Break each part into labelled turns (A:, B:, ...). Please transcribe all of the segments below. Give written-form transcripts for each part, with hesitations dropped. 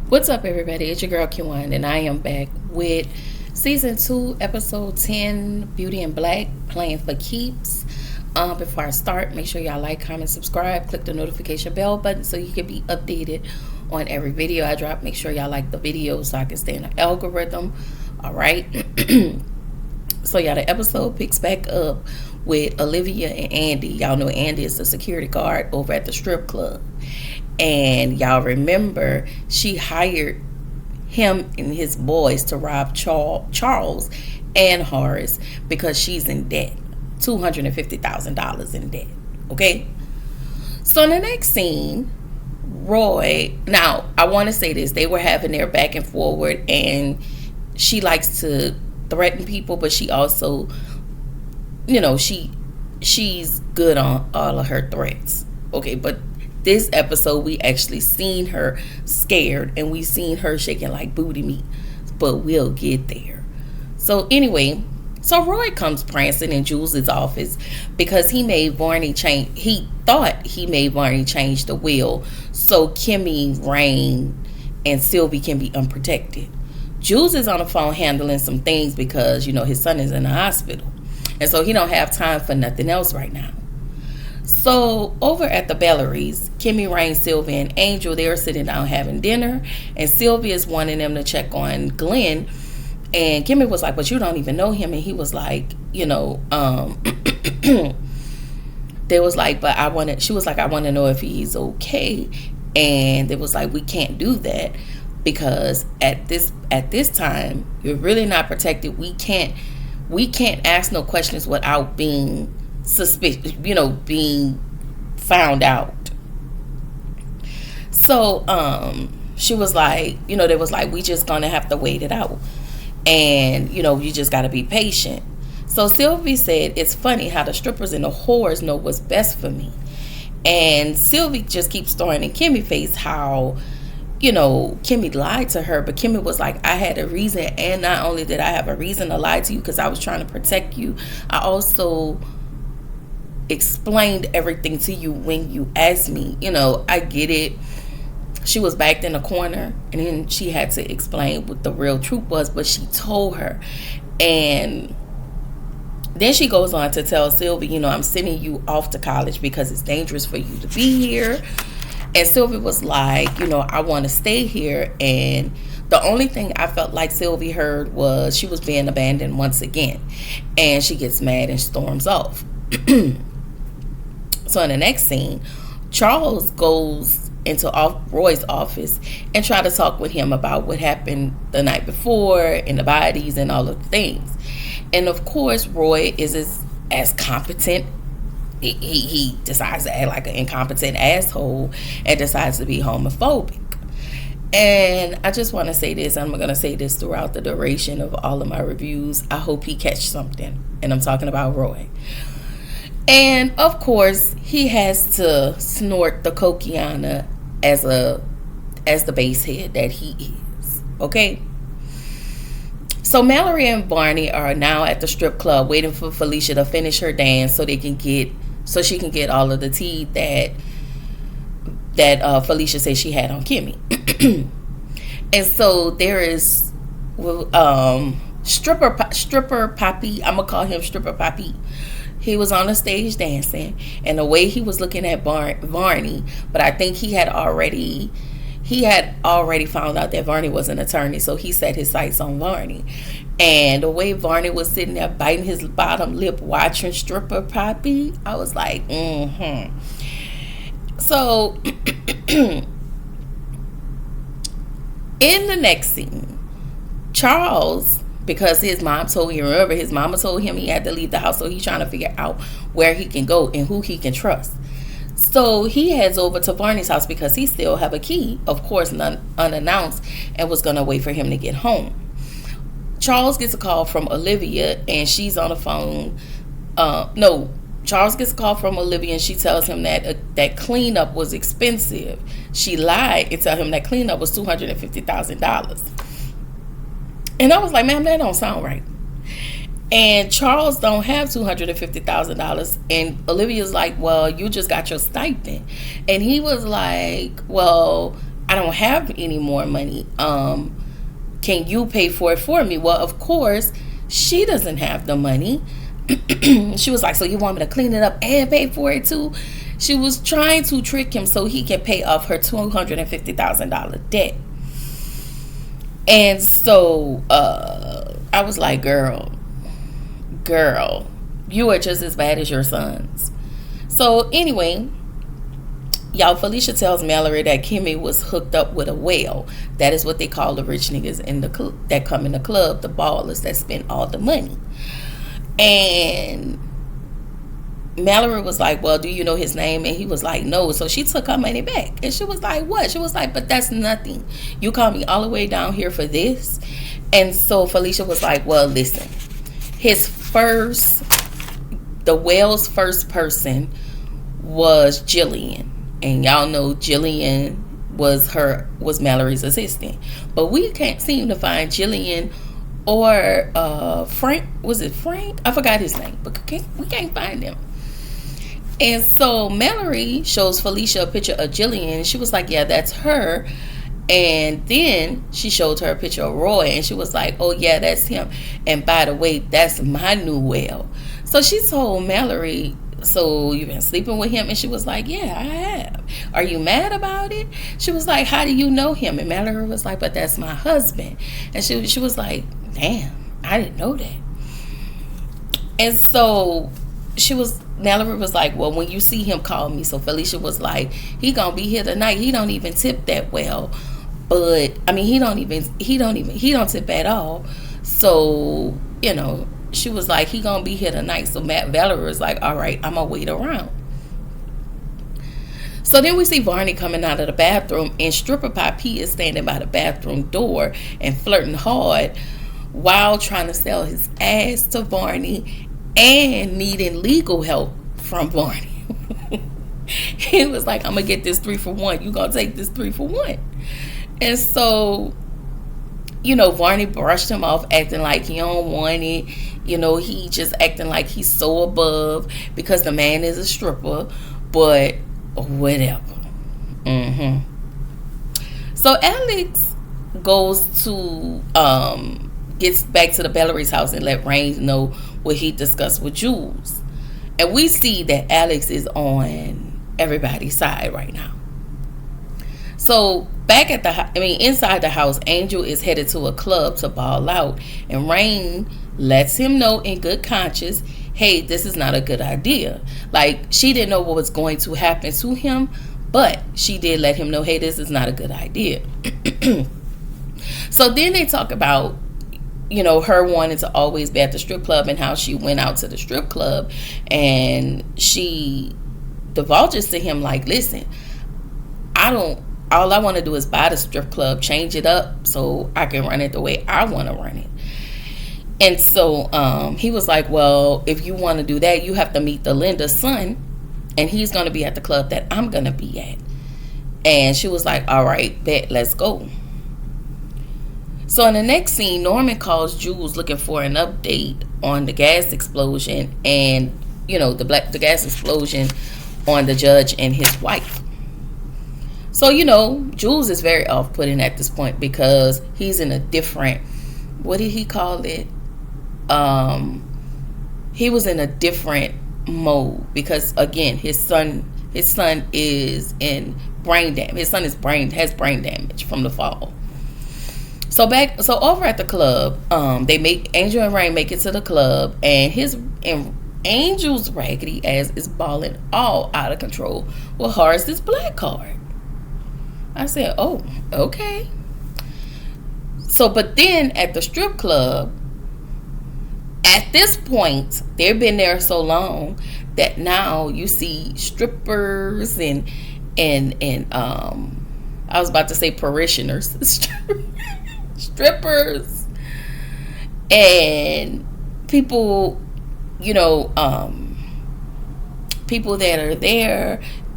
A: What's up, everybody? It's your girl Q1, and I am back with season 2, episode 10, Beauty in Black, playing for keeps. Before I start, make sure y'all like, comment, subscribe, click the notification bell button so you can be updated on every video I drop. Make sure y'all like the video so I can stay in the algorithm. All right. So yeah, the episode picks back up with Olivia and Andy. Y'all know Andy is the security guard over at the strip club. And y'all remember she hired him and his boys to rob Charles and Horace because she's in debt. $250,000 in debt. Okay? So in the next scene, Roy, now I want to say this, they were having their back and forward, and she likes to threaten people, but she also, she's good on all of her threats. Okay, but this episode we actually seen her scared, and we seen her shaking like booty meat, but we'll get there. So anyway, so Roy comes prancing in Jules' office because he thought he made Barney change the will so Kimmy, Rain, and Sylvie can be unprotected. Jules is on the phone handling some things because his son is in the hospital, and so he don't have time for nothing else right now. So over at the Belleries, Kimmy, Rain, Sylvia, and Angel, they are sitting down having dinner, and Sylvia is wanting them to check on Glenn, and Kimmy was like, but you don't even know him, and he was like, they was like, she was like, I want to know if he's okay, and it was like, we can't do that because at this time you're really not protected. We can't ask no questions without being suspicious, being found out. So she was like, they was like, we just gonna have to wait it out, and you just gotta be patient. So Sylvie said, it's funny how the strippers and the whores know what's best for me. And Sylvie just keeps throwing in Kimmy's face how Kimmy lied to her, but Kimmy was like, I had a reason, and not only did I have a reason to lie to you because I was trying to protect you, I also explained everything to you when you asked me. I get it. She was backed in a corner, and then she had to explain what the real truth was, but she told her. And then she goes on to tell Sylvie, I'm sending you off to college because it's dangerous for you to be here. And Sylvie was like, I want to stay here. And the only thing I felt like Sylvie heard was she was being abandoned once again. And she gets mad and storms off. So in the next scene, Charles goes into Roy's office and try to talk with him about what happened the night before and the bodies and all of the things. And of course, Roy is as competent. He decides to act like an incompetent asshole and decides to be homophobic. And I just want to say this. I'm going to say this throughout the duration of all of my reviews. I hope he catch something. And I'm talking about Roy. And of course, he has to snort the cokiana as the base head that he is. Okay? So Mallory and Barney are now at the strip club waiting for Felicia to finish her dance so she can get all of the tea that Felicia said she had on Kimmy. And so there is stripper Poppy. I'm gonna call him stripper Poppy. He was on the stage dancing, and the way he was looking at Barney, but I think he had already found out that Barney was an attorney, so he set his sights on Barney. And the way Barney was sitting there biting his bottom lip watching stripper Poppy, I was like, So in the next scene, Charles, because his mama told him he had to leave the house, so he's trying to figure out where he can go and who he can trust. So he heads over to Barney's house because he still have a key, of course, unannounced, and was going to wait for him to get home. Charles gets a call from Olivia, and she's on the phone. Charles gets a call from Olivia, and she tells him that cleanup was expensive. She lied and tell him that cleanup was $250,000. And I was like, ma'am, that don't sound right. And Charles don't have $250,000. And Olivia's like, well, you just got your stipend. And he was like, well, I don't have any more money. Can you pay for it for me? Well, of course, she doesn't have the money. She was like, so you want me to clean it up and pay for it too? She was trying to trick him so he can pay off her $250,000 debt. And so I was like, girl, you are just as bad as your sons. So anyway, y'all, Felicia tells Mallory that Kimmy was hooked up with a whale. That is what they call the rich niggas in the that come in the club, the ballers that spend all the money. And Mallory was like, well, do you know his name? And he was like, no. So she took her money back. And she was like, what? She was like, but that's nothing. You called me all the way down here for this. And so Felicia was like, well, listen, the whale's first person was Jillian. And y'all know Jillian was Mallory's assistant. But we can't seem to find Jillian or Frank. Was it Frank? I forgot his name, but we can't find him. And so Mallory shows Felicia a picture of Jillian. She was like, yeah, that's her. And then she showed her a picture of Roy, and she was like, oh yeah, that's him. And by the way, that's my new whale. So she told Mallory, so you've been sleeping with him? And she was like, yeah, I have. Are you mad about it? She was like, how do you know him? And Mallory was like, but that's my husband. And she was like, damn, I didn't know that. And so Mallory was like, well, when you see him, call me. So Felicia was like, he gonna be here tonight. He don't even tip that well. But I mean, he don't tip at all. So, you know, she was like, he gonna be here tonight. So Valerie was like, all right, I'm gonna wait around. So then we see Barney coming out of the bathroom, and stripper Papi is standing by the bathroom door and flirting hard while trying to sell his ass to Barney and needing legal help from Barney. He was like, I'm gonna get this 3 for 1. You gonna take this 3 for 1. And so, you know, Barney brushed him off, acting like he don't want it. You know, he just acting like he's so above because the man is a stripper. But whatever. So Alex goes to gets back to the Bellery's house and let Rain know what he discussed with Jules. And we see that Alex is on everybody's side right now. So back at inside the house, Angel is headed to a club to ball out, and Rain lets him know in good conscience, hey, this is not a good idea. Like, she didn't know what was going to happen to him, but she did let him know, hey, this is not a good idea. So then they talk about, you know, her wanting to always be at the strip club and how she went out to the strip club, and she divulges to him like, listen, all I want to do is buy the strip club, change it up so I can run it the way I want to run it. And so he was like, well, if you want to do that, you have to meet the Linda's son, and he's going to be at the club that I'm going to be at. And she was like, all right, bet, let's go. So in the next scene, Norman calls Jules looking for an update on the gas explosion and, you know, the gas explosion on the judge and his wife. So, you know, Jules is very off-putting at this point because he's in a different, what did he call it? He was in a different mode because, again, his son is in brain damage. His son has brain damage from the fall. So over at the club, Angel and Rain make it to the club, and Angel's raggedy ass is balling all out of control with Horace's black card. I said, oh, okay. So, but then at the strip club, at this point, they've been there so long that now you see strippers and I was about to say parishioners, strippers, and people, you know, people that are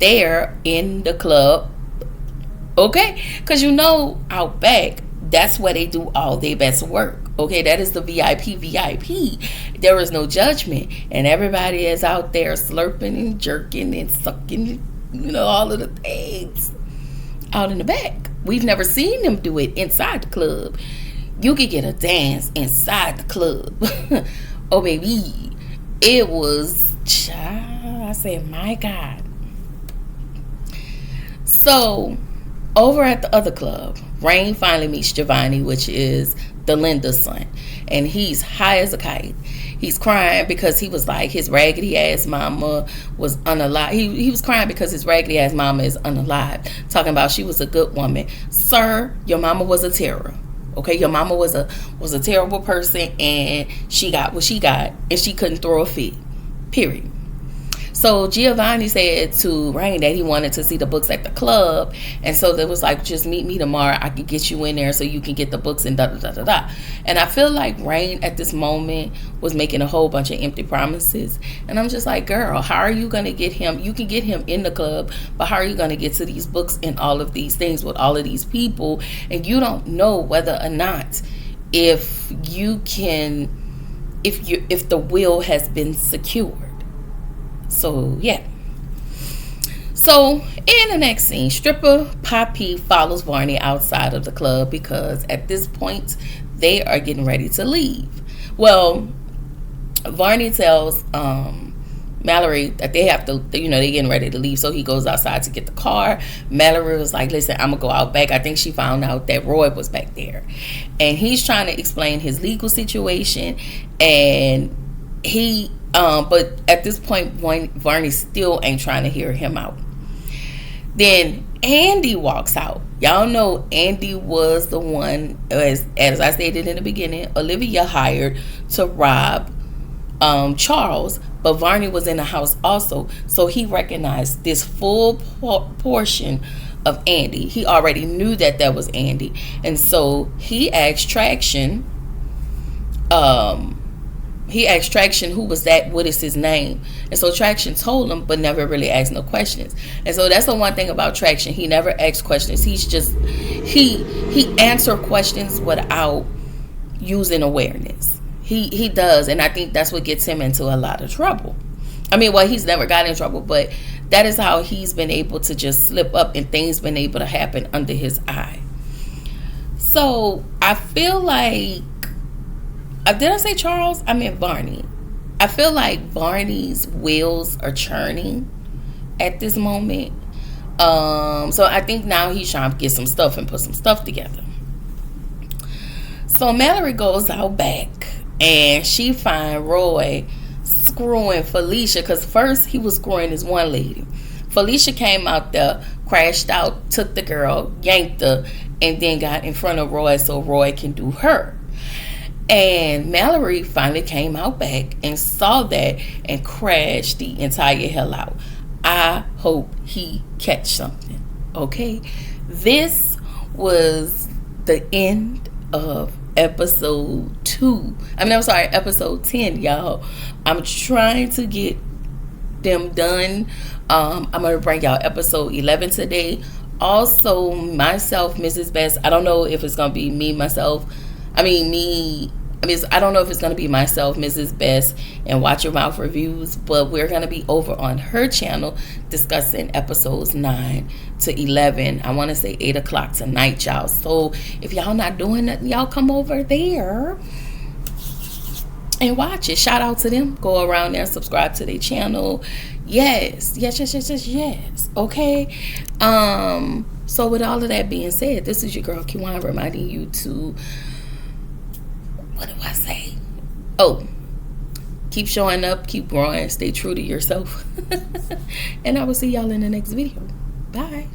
A: there in the club. Okay, because you know, out back, that's where they do all their best work. Okay, that is the VIP. There is no judgment, and everybody is out there slurping and jerking and sucking, you know, all of the things out in the back. We've never seen them do it inside the club. You could get a dance inside the club. Oh, baby. It was, I said, my God. So, over at the other club, Rain finally meets Giovanni, which is Delinda's son. And he's high as a kite. He's crying because he was like, his raggedy ass mama was unalive. He was crying because his raggedy ass mama is unalive. Talking about she was a good woman. Sir, your mama was a terror. Okay, your mama was a terrible person, and she got what she got, and she couldn't throw a fit. Period. So Giovanni said to Rain that he wanted to see the books at the club, and so they was like, just meet me tomorrow. I can get you in there so you can get the books and da da da da da. And I feel like Rain at this moment was making a whole bunch of empty promises, and I'm just like, girl, how are you gonna get him? You can get him in the club, but how are you gonna get to these books and all of these things with all of these people, and you don't know whether or not if you can, if the will has been secured. So, yeah. So, in the next scene, stripper Poppy follows Varney outside of the club because at this point, they are getting ready to leave. Well, Varney tells Mallory that they have to, they're getting ready to leave. So, he goes outside to get the car. Mallory was like, listen, I'm going to go out back. I think she found out that Roy was back there. And he's trying to explain his legal situation. And but at this point, Varney still ain't trying to hear him out. Then Andy walks out. Y'all know Andy was the one, as I stated in the beginning, Olivia hired to rob Charles, but Varney was in the house also, so he recognized this full portion of Andy. He already knew that was Andy, and so he asked Traction. He asked Traction who was that, what is his name, and so Traction told him, but never really asked no questions. And so that's the one thing about Traction, he never asked questions. He's just he answered questions without using awareness. He does, and I think that's what gets him into a lot of trouble. I mean, well, he's never got in trouble, but that is how he's been able to just slip up and things been able to happen under his eye. So I feel like, did I say Charles? I meant Varney. I feel like Varney's wheels are churning at this moment. So I think now he's trying to get some stuff and put some stuff together. So Mallory goes out back and she finds Roy screwing Felicia, because first he was screwing this one lady. Felicia came out there, crashed out, took the girl, yanked her, and then got in front of Roy so Roy can do her. And Mallory finally came out back and saw that and crashed the entire hell out. I hope he catch something. Okay, this was the end of episode 2. Episode 10, y'all. I'm trying to get them done. I'm gonna bring y'all episode 11 today. Also, myself, Mrs. Best. I don't know if it's gonna be me, myself. I don't know if it's going to be myself, Mrs. Best, and Watch Your Mouth Reviews, but we're going to be over on her channel discussing episodes 9 to 11. I want to say 8 o'clock tonight, y'all. So if y'all not doing nothing, y'all come over there and watch it. Shout out to them. Go around there, subscribe to their channel. Yes. Okay. So with all of that being said, this is your girl Kiwan reminding you to, what do I say? Oh, keep showing up, keep growing, stay true to yourself. And I will see y'all in the next video. Bye.